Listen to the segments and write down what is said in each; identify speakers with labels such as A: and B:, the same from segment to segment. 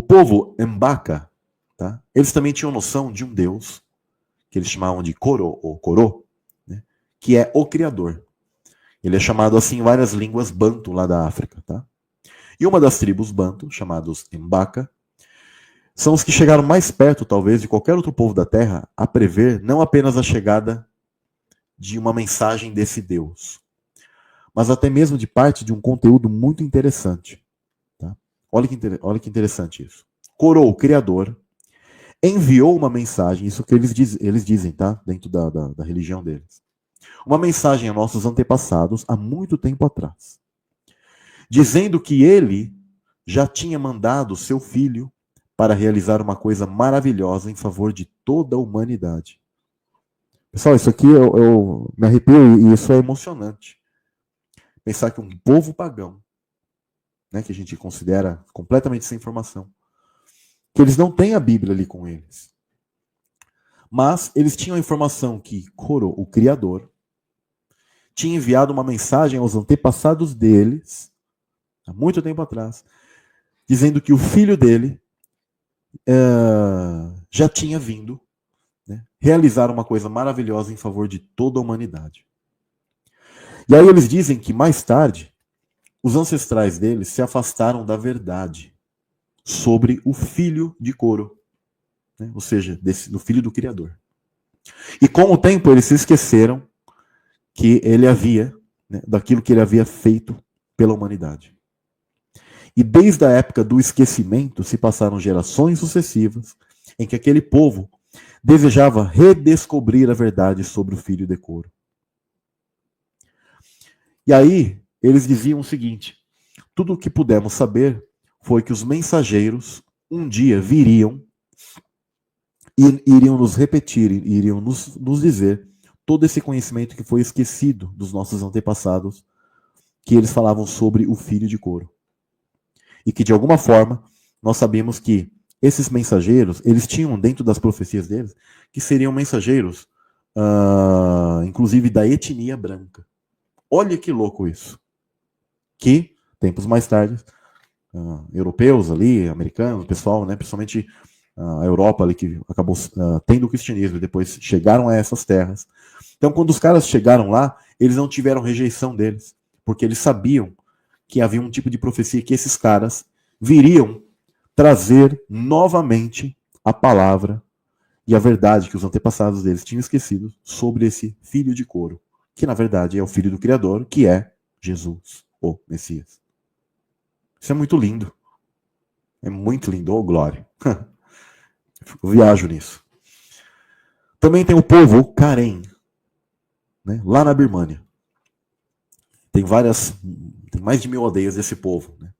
A: povo Embaka, tá? Eles também tinham noção de um Deus, que eles chamavam de Koro, ou Korô, né? Que é o Criador. Ele é chamado assim em várias línguas banto lá da África, tá? E uma das tribos banto, chamados Embaka, são os que chegaram mais perto, talvez, de qualquer outro povo da Terra a prever não apenas a chegada de uma mensagem desse Deus, mas até mesmo de parte de um conteúdo muito interessante. Tá? Olha que interessante isso. Korô, o Criador, enviou uma mensagem, isso que eles dizem, tá? Dentro da religião deles. Uma mensagem a nossos antepassados há muito tempo atrás, dizendo que ele já tinha mandado seu filho para realizar uma coisa maravilhosa em favor de toda a humanidade. Pessoal, isso aqui eu me arrepio e isso é emocionante. Pensar que um povo pagão, né, que a gente considera completamente sem informação, que eles não têm a Bíblia ali com eles. Mas eles tinham a informação que Korô, o Criador, tinha enviado uma mensagem aos antepassados deles, há muito tempo atrás, dizendo que o filho dele já tinha vindo, né, realizar uma coisa maravilhosa em favor de toda a humanidade. E aí eles dizem que mais tarde, os ancestrais deles se afastaram da verdade sobre o filho de Korô, né, ou seja, do filho do Criador. E com o tempo eles se esqueceram que ele havia, né, daquilo que ele havia feito pela humanidade. E desde a época do esquecimento se passaram gerações sucessivas em que aquele povo desejava redescobrir a verdade sobre o filho de Korô. E aí eles diziam o seguinte: tudo o que pudemos saber foi que os mensageiros um dia viriam e iriam nos repetir, iriam nos dizer todo esse conhecimento que foi esquecido dos nossos antepassados, que eles falavam sobre o filho de Korô. E que de alguma forma nós sabemos que esses mensageiros, eles tinham dentro das profecias deles, que seriam mensageiros, inclusive da etnia branca. Olha que louco isso. Que, tempos mais tarde, europeus ali, americanos, pessoal, né, principalmente a Europa ali, que acabou tendo o cristianismo e depois chegaram a essas terras. Então, quando os caras chegaram lá, eles não tiveram rejeição deles, porque eles sabiam que havia um tipo de profecia que esses caras viriam trazer novamente a palavra e a verdade que os antepassados deles tinham esquecido sobre esse filho de Korô, que na verdade é o filho do Criador, que é Jesus, o Messias. Isso é muito lindo. É muito lindo, oh glória. Eu viajo nisso. Também tem o povo Karen, né, lá na Birmânia. Tem mais de 1000 aldeias desse povo. Né?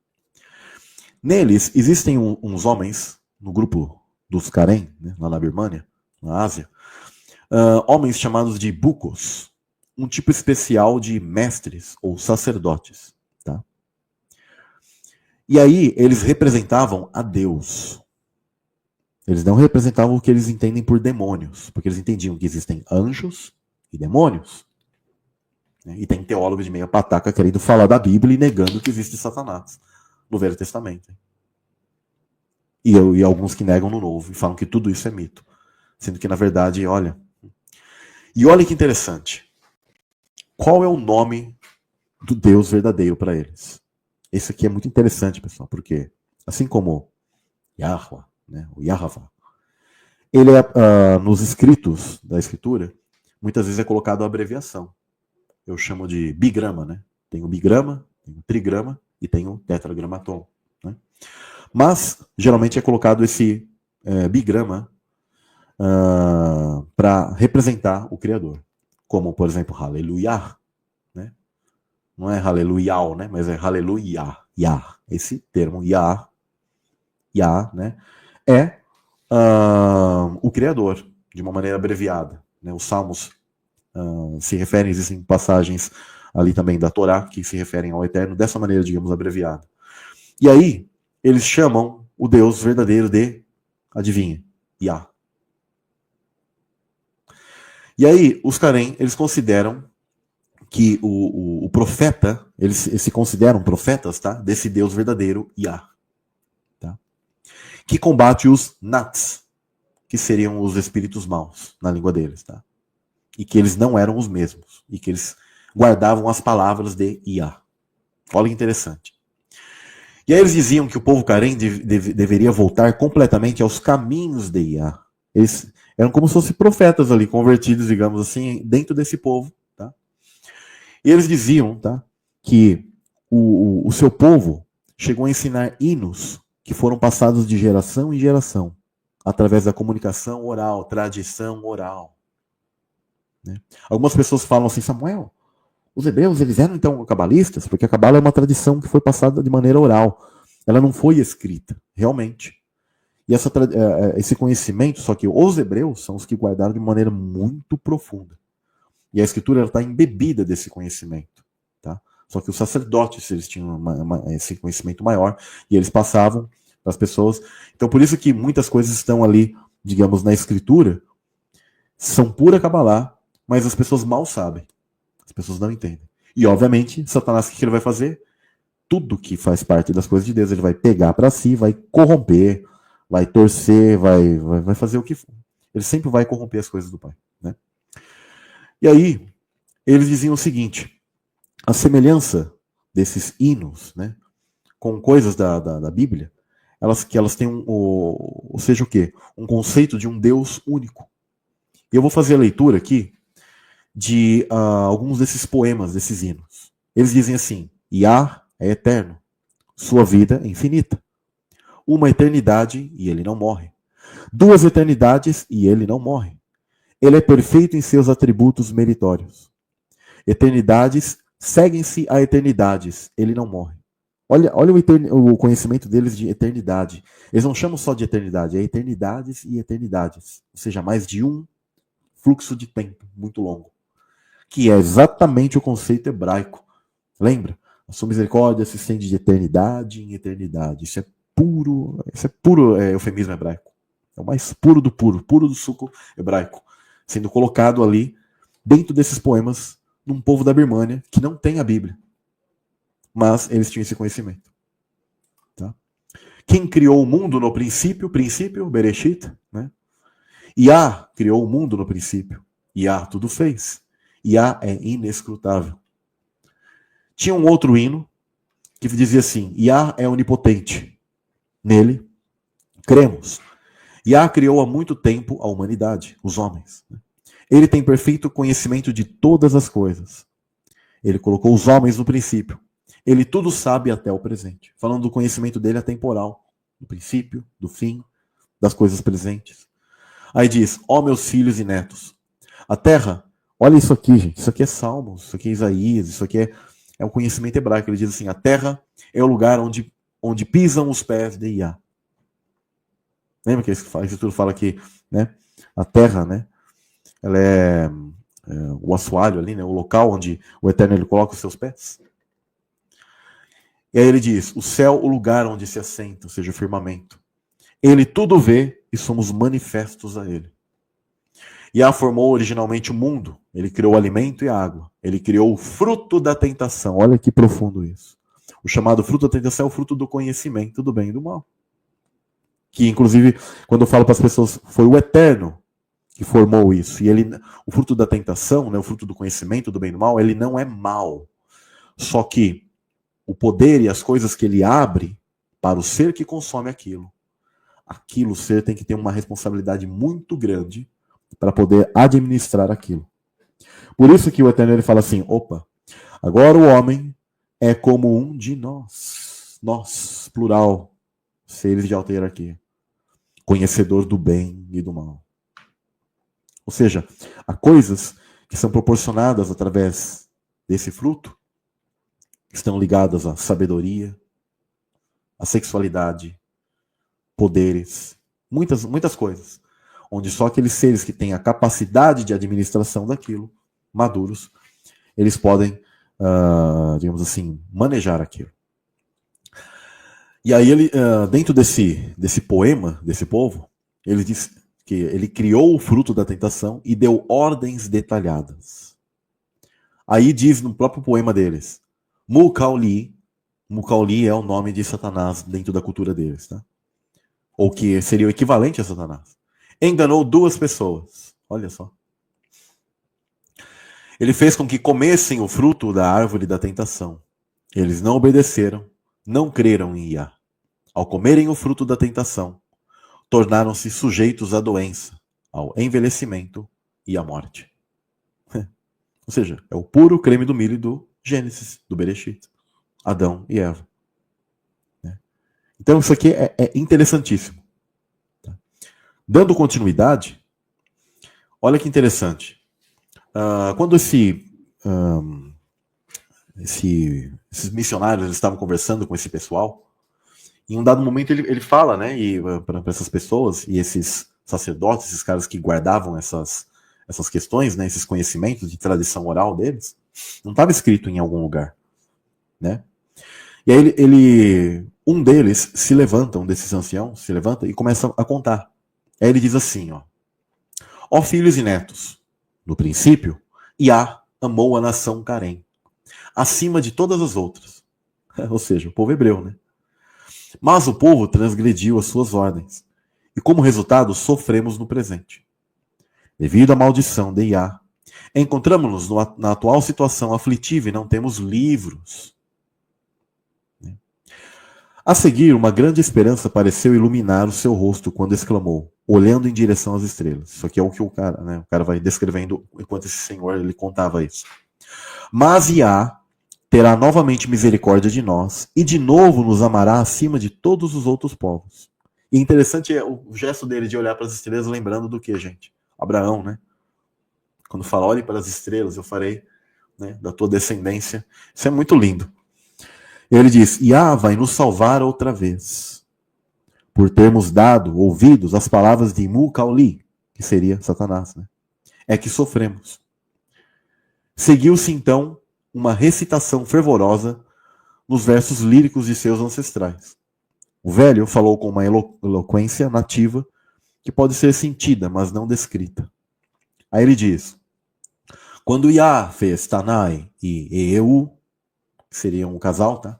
A: Neles existem uns homens, no grupo dos Karen, né, lá na Birmânia, na Ásia, homens chamados de Bukos, um tipo especial de mestres ou sacerdotes. Tá? E aí eles representavam a Deus. Eles não representavam o que eles entendem por demônios, porque eles entendiam que existem anjos e demônios. E tem teólogo de meia pataca querendo falar da Bíblia e negando que existe Satanás no Velho Testamento. E alguns que negam no Novo e falam que tudo isso é mito. Sendo que, na verdade, olha... E olha que interessante. Qual é o nome do Deus verdadeiro para eles? Esse aqui é muito interessante, pessoal, porque assim como Yahweh, né, o Yahweh, ele é, nos escritos da Escritura, muitas vezes é colocado a abreviação. Eu chamo de bigrama, né? Tem o bigrama, tem o trigrama e tem o tetragramaton. Né? Mas, geralmente é colocado esse bigrama para representar o Criador. Como, por exemplo, Hallelujah. Né? Não é Hallelujah, né? Mas é Hallelujah. Yah. Esse termo, Yah, né? É o Criador, de uma maneira abreviada. Né? Os Salmos se referem, existem passagens ali também da Torá que se referem ao Eterno dessa maneira, digamos, abreviada. E aí, eles chamam o Deus verdadeiro de, adivinha, Yah. E aí, os Karen, eles consideram que o profeta, eles se consideram profetas, tá? Desse Deus verdadeiro, Yah. Tá? que combate os Nats, que seriam os espíritos maus na língua deles, tá? E que eles não eram os mesmos, e que eles guardavam as palavras de Iá. Olha que interessante. E aí eles diziam que o povo Karen deveria voltar completamente aos caminhos de Iá. Eles eram como se fossem profetas ali, convertidos, digamos assim, dentro desse povo. Tá? E eles diziam, tá, que o seu povo chegou a ensinar hinos que foram passados de geração em geração, através da comunicação oral, tradição oral. Né? Algumas pessoas falam assim, Samuel, os hebreus, eles eram então cabalistas, porque a cabala é uma tradição que foi passada de maneira oral. Ela não foi escrita, realmente. E esse conhecimento, só que os hebreus são os que guardaram de maneira muito profunda. E a escritura está embebida desse conhecimento. Tá? Só que os sacerdotes, eles tinham esse conhecimento maior, e eles passavam para as pessoas. Então, por isso que muitas coisas estão ali, digamos, na escritura, são pura cabalá, mas as pessoas mal sabem. As pessoas não entendem. E, obviamente, Satanás, o que ele vai fazer? Tudo que faz parte das coisas de Deus, ele vai pegar para si, vai corromper, vai torcer, vai fazer o que for. Ele sempre vai corromper as coisas do Pai. Né? E aí, eles diziam o seguinte, a semelhança desses hinos, né, com coisas da Bíblia, elas têm ou seja o quê? Um conceito de um Deus único. E eu vou fazer a leitura aqui de alguns desses poemas, desses hinos. Eles dizem assim, Iá é eterno, sua vida é infinita. Uma eternidade e ele não morre. Duas eternidades e ele não morre. Ele é perfeito em seus atributos meritórios. Eternidades seguem-se a eternidades, ele não morre. Olha o conhecimento deles de eternidade. Eles não chamam só de eternidade, é eternidades e eternidades. Ou seja, mais de um fluxo de tempo muito longo. Que é exatamente o conceito hebraico. Lembra? A sua misericórdia se estende de eternidade em eternidade. Isso é puro eufemismo hebraico. É o mais puro do suco hebraico. Sendo colocado ali, dentro desses poemas, num povo da Birmânia que não tem a Bíblia. Mas eles tinham esse conhecimento. Tá? Quem criou o mundo no princípio, Bereshit, né? Iá criou o mundo no princípio. Iá tudo fez. Iá é inescrutável. Tinha um outro hino que dizia assim, Iá é onipotente. Nele, cremos. Iá criou há muito tempo a humanidade, os homens. Ele tem perfeito conhecimento de todas as coisas. Ele colocou os homens no princípio. Ele tudo sabe até o presente. Falando do conhecimento dele atemporal. Do princípio, do fim, das coisas presentes. Aí diz, ó meus filhos e netos. A terra, olha isso aqui, gente. Isso aqui é Salmos, isso aqui é Isaías, isso aqui é um conhecimento hebraico. Ele diz assim, a terra é o lugar onde pisam os pés de Iá. Lembra que a Escritura fala que, né, a terra, né, ela é o assoalho ali, né, o local onde o Eterno ele coloca os seus pés? E aí ele diz, o céu, o lugar onde se assenta, ou seja, o firmamento. Ele tudo vê e somos manifestos a ele. Iá formou originalmente o mundo. Ele criou o alimento e a água. Ele criou o fruto da tentação. Olha que profundo isso. O chamado fruto da tentação é o fruto do conhecimento do bem e do mal. Que, inclusive, quando eu falo para as pessoas, foi o Eterno que formou isso. E o fruto da tentação, né, o fruto do conhecimento do bem e do mal, ele não é mal. Só que o poder e as coisas que ele abre para o ser que consome aquilo, o ser tem que ter uma responsabilidade muito grande para poder administrar aquilo. Por isso que o Eterno ele fala assim, opa, agora o homem é como um de nós, plural, seres de alta hierarquia, conhecedor do bem e do mal. Ou seja, há coisas que são proporcionadas através desse fruto, que estão ligadas à sabedoria, à sexualidade, poderes, muitas coisas, onde só aqueles seres que têm a capacidade de administração daquilo, maduros, eles podem, digamos assim, manejar aquilo. E aí ele, dentro desse poema, desse povo, ele diz que ele criou o fruto da tentação e deu ordens detalhadas. Aí diz no próprio poema deles, Mukauli é o nome de Satanás dentro da cultura deles, tá? ou que seria o equivalente a Satanás, enganou duas pessoas. Olha só. Ele fez com que comessem o fruto da árvore da tentação. Eles não obedeceram, não creram em Iá. Ao comerem o fruto da tentação, tornaram-se sujeitos à doença, ao envelhecimento e à morte. Ou seja, é o puro creme do milho do Gênesis, do Bereshit. Adão e Eva. Então isso aqui é interessantíssimo. Dando continuidade, olha que interessante. Quando esses missionários estavam conversando com esse pessoal, em um dado momento ele fala, né, para essas pessoas e esses sacerdotes, esses caras que guardavam essas questões, né, esses conhecimentos de tradição oral deles, não estava escrito em algum lugar, né? E aí um deles se levanta, um desses anciãos se levanta e começa a contar. Aí ele diz assim, ó filhos e netos, no princípio, Iá amou a nação Carém, acima de todas as outras. Ou seja, o povo hebreu, né? Mas o povo transgrediu as suas ordens, e como resultado sofremos no presente. Devido à maldição de Iá, encontramos-nos na atual situação aflitiva e não temos livros. A seguir, uma grande esperança pareceu iluminar o seu rosto quando exclamou, olhando em direção às estrelas. Isso aqui é o que o cara vai descrevendo enquanto esse senhor ele contava isso. Mas Iá terá novamente misericórdia de nós e de novo nos amará acima de todos os outros povos. E interessante é o gesto dele de olhar para as estrelas, lembrando do que, gente? Abraão, né? Quando fala, olhe para as estrelas, eu farei, né, da tua descendência. Isso é muito lindo. Ele diz, Iá vai nos salvar outra vez, por termos dado ouvidos às palavras de Mucauli, que seria Satanás, né? É que sofremos. Seguiu-se então uma recitação fervorosa nos versos líricos de seus ancestrais. O velho falou com uma eloquência nativa que pode ser sentida, mas não descrita. Aí ele diz, quando Iá fez Tanai e Eu, que seriam um casal, tá?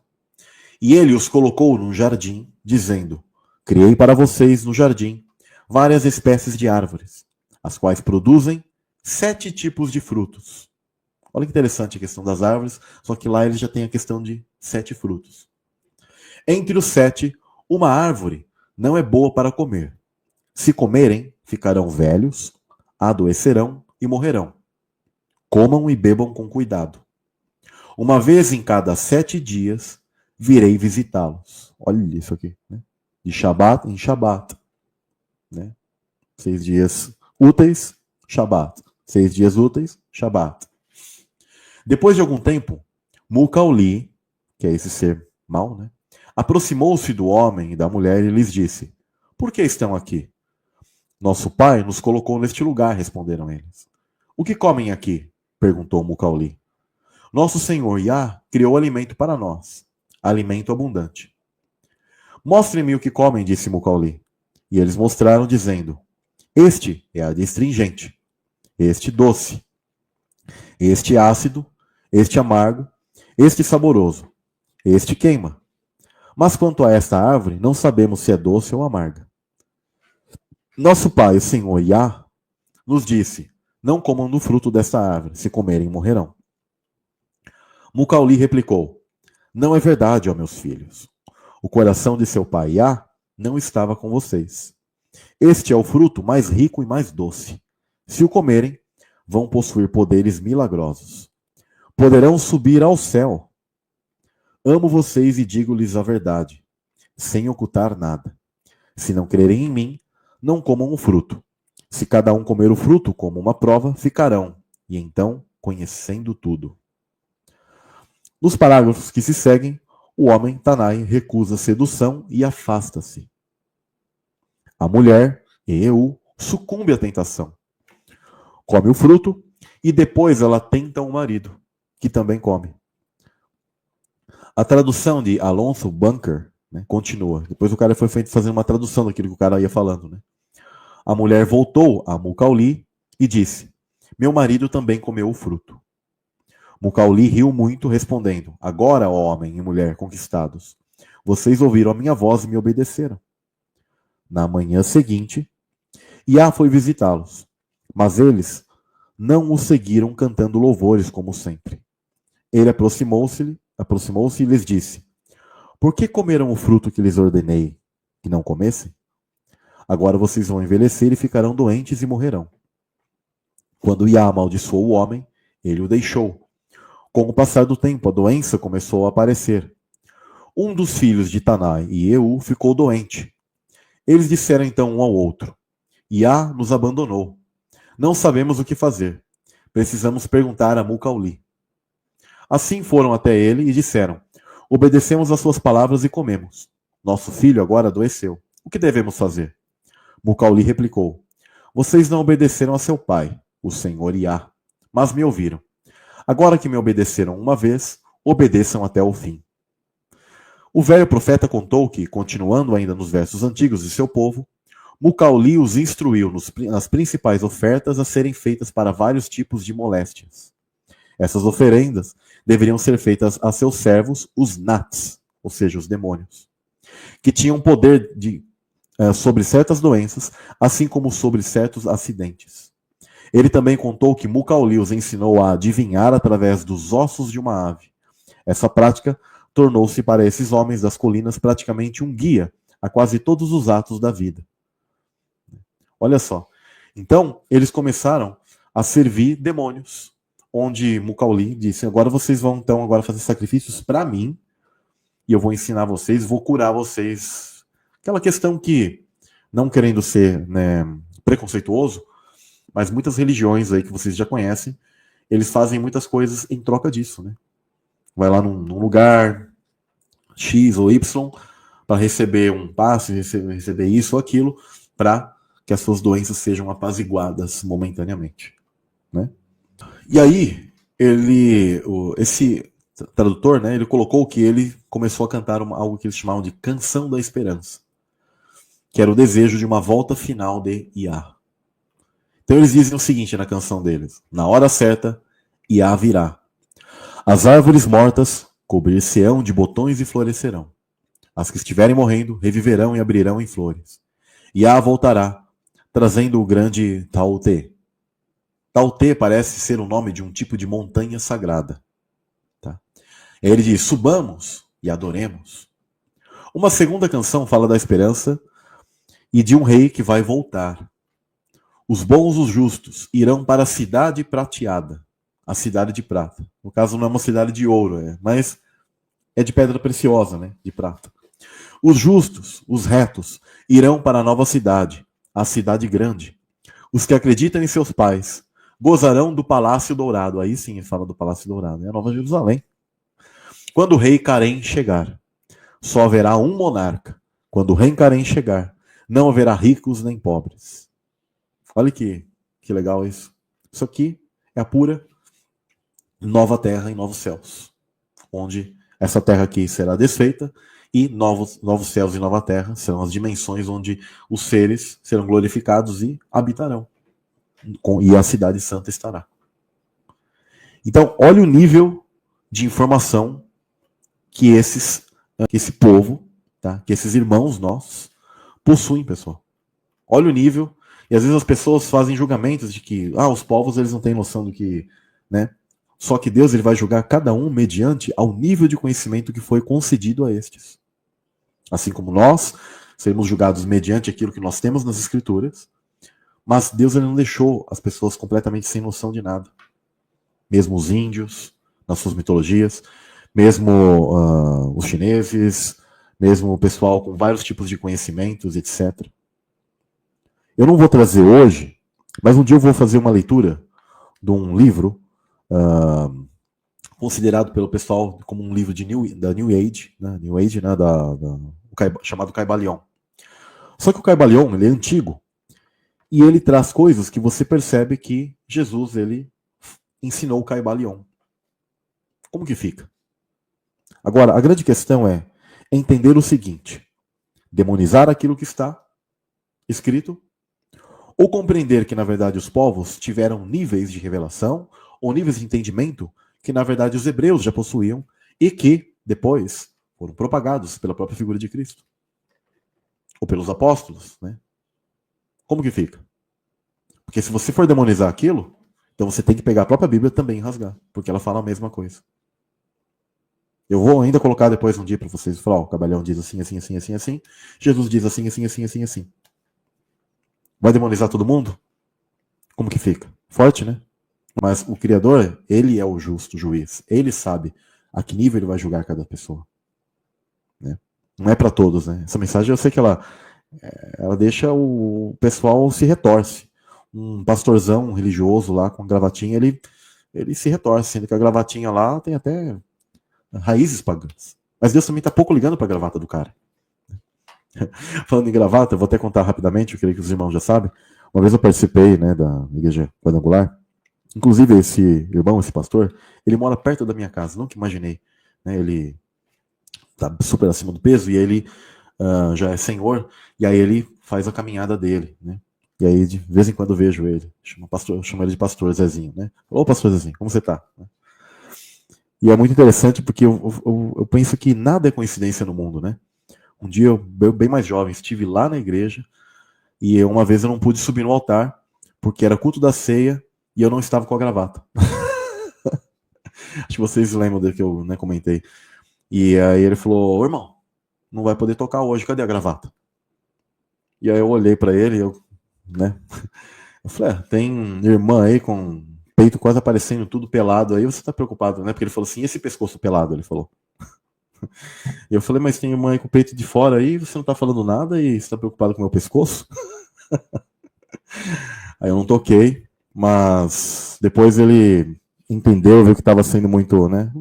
A: E ele os colocou num jardim, dizendo, criei para vocês no jardim várias espécies de árvores, as quais produzem 7 tipos de frutos. Olha que interessante a questão das árvores, só que lá ele já tem a questão de 7 frutos. Entre os 7, uma árvore não é boa para comer. Se comerem, ficarão velhos, adoecerão e morrerão. Comam e bebam com cuidado. Uma vez em cada 7 dias, virei visitá-los. Olha isso aqui, né? De Shabat em Shabat. Né? 6 dias úteis, Shabat. 6 dias úteis, Shabat. Depois de algum tempo, Mucauli, que é esse ser mau, né, aproximou-se do homem e da mulher e lhes disse, por que estão aqui? Nosso pai nos colocou neste lugar, responderam eles. O que comem aqui? Perguntou Mucauli. Nosso senhor Iá criou alimento para nós, alimento abundante. Mostrem-me o que comem, disse Mucauli. E eles mostraram, dizendo, este é adstringente, este doce, este ácido, este amargo, este saboroso, este queima. Mas quanto a esta árvore, não sabemos se é doce ou amarga. Nosso pai, o senhor Iá, nos disse, não comam do fruto desta árvore, se comerem morrerão. Mucauli replicou, não é verdade, ó meus filhos. O coração de seu pai Iá não estava com vocês. Este é o fruto mais rico e mais doce. Se o comerem, vão possuir poderes milagrosos. Poderão subir ao céu. Amo vocês e digo-lhes a verdade, sem ocultar nada. Se não crerem em mim, não comam o fruto. Se cada um comer o fruto como uma prova, ficarão, e então, conhecendo tudo. Nos parágrafos que se seguem, o homem, Tanai, recusa a sedução e afasta-se. A mulher, Eu, sucumbe à tentação. Come o fruto e depois ela tenta o marido, que também come. A tradução de Alonso Bunker, né, continua. Depois o cara foi fazer uma tradução daquilo que o cara ia falando. Né? A mulher voltou a Mucauli e disse, meu marido também comeu o fruto. Mucauli riu muito, respondendo, agora, ó homem e mulher conquistados, vocês ouviram a minha voz e me obedeceram. Na manhã seguinte, Iá foi visitá-los, mas eles não o seguiram cantando louvores como sempre. Ele aproximou-se e lhes disse: Por que comeram o fruto que lhes ordenei que não comessem? Agora vocês vão envelhecer e ficarão doentes e morrerão. Quando Iá amaldiçoou o homem, ele o deixou. Com o passar do tempo, a doença começou a aparecer. Um dos filhos de Tanai e Eu ficou doente. Eles disseram então um ao outro: Iá nos abandonou. Não sabemos o que fazer. Precisamos perguntar a Mucauli. Assim foram até ele e disseram: Obedecemos às suas palavras e comemos. Nosso filho agora adoeceu. O que devemos fazer? Mucauli replicou: Vocês não obedeceram a seu pai, o senhor Iá, mas me ouviram. Agora que me obedeceram uma vez, obedeçam até o fim. O velho profeta contou que, continuando ainda nos versos antigos de seu povo, Mucauli os instruiu nas principais ofertas a serem feitas para vários tipos de moléstias. Essas oferendas deveriam ser feitas a seus servos, os Nats, ou seja, os demônios, que tinham poder sobre certas doenças, assim como sobre certos acidentes. Ele também contou que Mucauli os ensinou a adivinhar através dos ossos de uma ave. Essa prática tornou-se para esses homens das colinas praticamente um guia a quase todos os atos da vida. Olha só. Então, eles começaram a servir demônios, onde Mucauli disse: agora vocês vão então agora fazer sacrifícios para mim, e eu vou ensinar vocês, vou curar vocês. Aquela questão que, não querendo ser, né, preconceituoso, mas muitas religiões aí que vocês já conhecem, eles fazem muitas coisas em troca disso, né? Vai lá num lugar X ou Y para receber um passe, receber isso ou aquilo, para que as suas doenças sejam apaziguadas momentaneamente, né? E aí, esse tradutor, né, ele colocou que ele começou a cantar algo que eles chamavam de Canção da Esperança, que era o desejo de uma volta final de Iá. Então eles dizem o seguinte na canção deles: na hora certa, Iá virá. As árvores mortas cobrir-se-ão de botões e florescerão. As que estiverem morrendo reviverão e abrirão em flores. Iá voltará, trazendo o grande Tautê. Tautê parece ser o nome de um tipo de montanha sagrada. Tá? Ele diz: subamos e adoremos. Uma segunda canção fala da esperança e de um rei que vai voltar. Os bons, os justos, irão para a cidade prateada, a cidade de prata. No caso, não é uma cidade de ouro, mas é de pedra preciosa, né, de prata. Os justos, os retos, irão para a nova cidade, a cidade grande. Os que acreditam em seus pais gozarão do Palácio Dourado. Aí sim fala do Palácio Dourado, é a Nova Jerusalém. Quando o rei Carém chegar, só haverá um monarca. Quando o rei Carém chegar, não haverá ricos nem pobres. Olha que legal isso. Isso aqui é a pura nova terra e novos céus, onde essa terra aqui será desfeita e novos céus e nova terra serão as dimensões onde os seres serão glorificados e habitarão. E a cidade santa estará. Então, olha o nível de informação que esse povo, tá? Que esses irmãos nossos possuem, pessoal. Olha o nível. E às vezes as pessoas fazem julgamentos de que os povos eles não têm noção do que, né? Só que Deus ele vai julgar cada um mediante ao nível de conhecimento que foi concedido a estes. Assim como nós seremos julgados mediante aquilo que nós temos nas Escrituras, mas Deus ele não deixou as pessoas completamente sem noção de nada. Mesmo os índios, nas suas mitologias, mesmo os chineses, mesmo o pessoal com vários tipos de conhecimentos, etc. Eu não vou trazer hoje, mas um dia eu vou fazer uma leitura de um livro considerado pelo pessoal como um livro da New Age, né? Chamado Caibalion. Só que o Caibalion ele é antigo e ele traz coisas que você percebe que Jesus ele ensinou o Caibalion. Como que fica? Agora, a grande questão é entender o seguinte: demonizar aquilo que está escrito ou compreender que, na verdade, os povos tiveram níveis de revelação ou níveis de entendimento que, na verdade, os hebreus já possuíam e que, depois, foram propagados pela própria figura de Cristo. Ou pelos apóstolos, né? Como que fica? Porque se você for demonizar aquilo, então você tem que pegar a própria Bíblia também e rasgar, porque ela fala a mesma coisa. Eu vou ainda colocar depois um dia para vocês falar, ó, o Cabalhão diz assim, assim, assim, assim, assim. Jesus diz assim, assim, assim, assim, assim. Vai demonizar todo mundo? Como que fica? Forte, né? Mas o Criador, ele é o justo juiz. Ele sabe a que nível ele vai julgar cada pessoa. Né? Não é para todos, né? Essa mensagem eu sei que ela deixa o pessoal se retorce. Um pastorzão religioso lá com gravatinha, ele se retorce, sendo que a gravatinha lá tem até raízes pagãs. Mas Deus também está pouco ligando para a gravata do cara. Falando em gravata, eu vou até contar rapidamente, eu creio que os irmãos já sabem. Uma vez eu participei, né, da igreja quadrangular. Inclusive, esse irmão, esse pastor, ele mora perto da minha casa, nunca imaginei. Né, ele tá super acima do peso e ele já é senhor, e aí ele faz a caminhada dele, né? E aí, de vez em quando eu vejo ele. Chamo ele de pastor Zezinho, né? Ô, pastor Zezinho, como você tá? E é muito interessante porque eu penso que nada é coincidência no mundo, né? Um dia, eu bem mais jovem, estive lá na igreja e uma vez eu não pude subir no altar porque era culto da ceia e eu não estava com a gravata. Acho que vocês lembram do que eu, né, comentei. E aí ele falou, ô, irmão, não vai poder tocar hoje, cadê a gravata? E aí eu olhei para ele e né? Eu falei, tem irmã aí com peito quase aparecendo, tudo pelado aí, você tá preocupado, né? Porque ele falou assim, esse pescoço pelado, ele falou. E eu falei, mas tem irmã aí com o peito de fora aí, você não tá falando nada e você tá preocupado com o meu pescoço? Aí eu não toquei, mas depois ele entendeu, viu que estava sendo muito, né?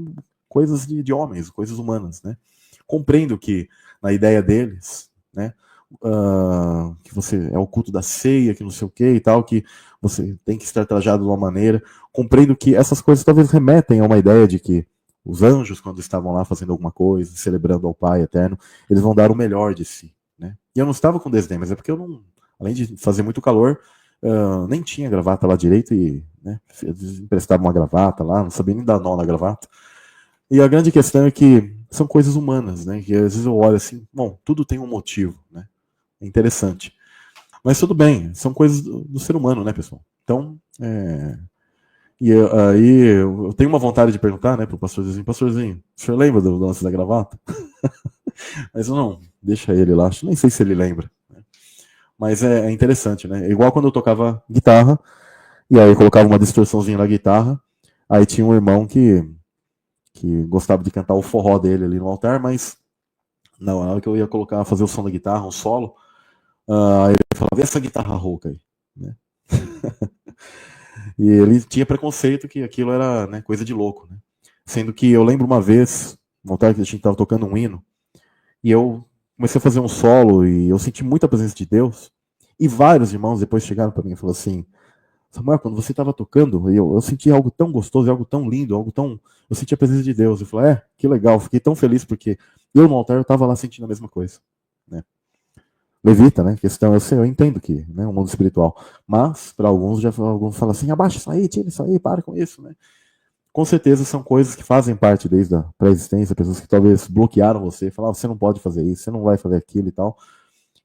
A: Coisas de homens, coisas humanas, né? Compreendo que na ideia deles, né? Que você é o culto da ceia, que não sei o que e tal, que você tem que estar trajado de uma maneira. Compreendo que essas coisas talvez remetem a uma ideia de que os anjos, quando estavam lá fazendo alguma coisa, celebrando ao Pai Eterno, eles vão dar o melhor de si, né? E eu não estava com desdém, mas é porque eu não, além de fazer muito calor, nem tinha gravata lá direito e, né, eles emprestavam uma gravata lá, não sabia nem dar nó na gravata. E a grande questão é que são coisas humanas, né? Que às vezes eu olho assim, bom, tudo tem um motivo, né? É interessante. Mas tudo bem, são coisas do ser humano, né, pessoal? Então, e aí eu tenho uma vontade de perguntar, né, pro pastorzinho, o senhor lembra do lance da gravata? Mas eu não, deixa ele lá, nem sei se ele lembra. Né? Mas é interessante, né? Igual quando eu tocava guitarra, e aí eu colocava uma distorçãozinha na guitarra, aí tinha um irmão que gostava de cantar o forró dele ali no altar, mas na hora que eu ia colocar, fazer o som da guitarra, um solo, aí ele falava, vê essa guitarra rouca aí. Né? E ele tinha preconceito que aquilo era, né, coisa de louco. Né? Sendo que eu lembro uma vez, no altar que a gente estava tocando um hino, e eu comecei a fazer um solo e eu senti muita presença de Deus. E vários irmãos depois chegaram para mim e falaram assim, Samuel, quando você estava tocando, eu senti algo tão gostoso, algo tão lindo, algo tão... Eu senti a presença de Deus. Eu falei, que legal, fiquei tão feliz porque eu no altar eu estava lá sentindo a mesma coisa. Né? Levita, né? Questão, eu entendo que, né, o mundo espiritual. Mas, para alguns, alguns falam assim, abaixa isso aí, tira isso aí, para com isso, né? Com certeza são coisas que fazem parte desde a pré-existência, pessoas que talvez bloquearam você, falaram, você não pode fazer isso, você não vai fazer aquilo e tal.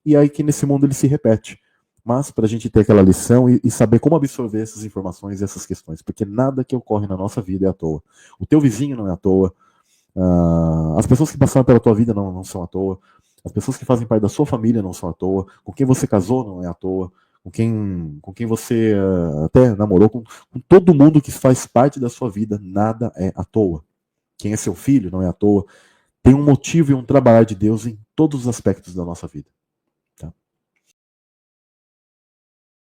A: E aí que nesse mundo ele se repete. Mas para a gente ter aquela lição e saber como absorver essas informações e essas questões, porque nada que ocorre na nossa vida é à toa. O teu vizinho não é à toa, as pessoas que passaram pela tua vida não são à toa, as pessoas que fazem parte da sua família não são à toa, com quem você casou não é à toa, com quem você até namorou, com todo mundo que faz parte da sua vida, nada é à toa. Quem é seu filho não é à toa. Tem um motivo e um trabalhar de Deus em todos os aspectos da nossa vida.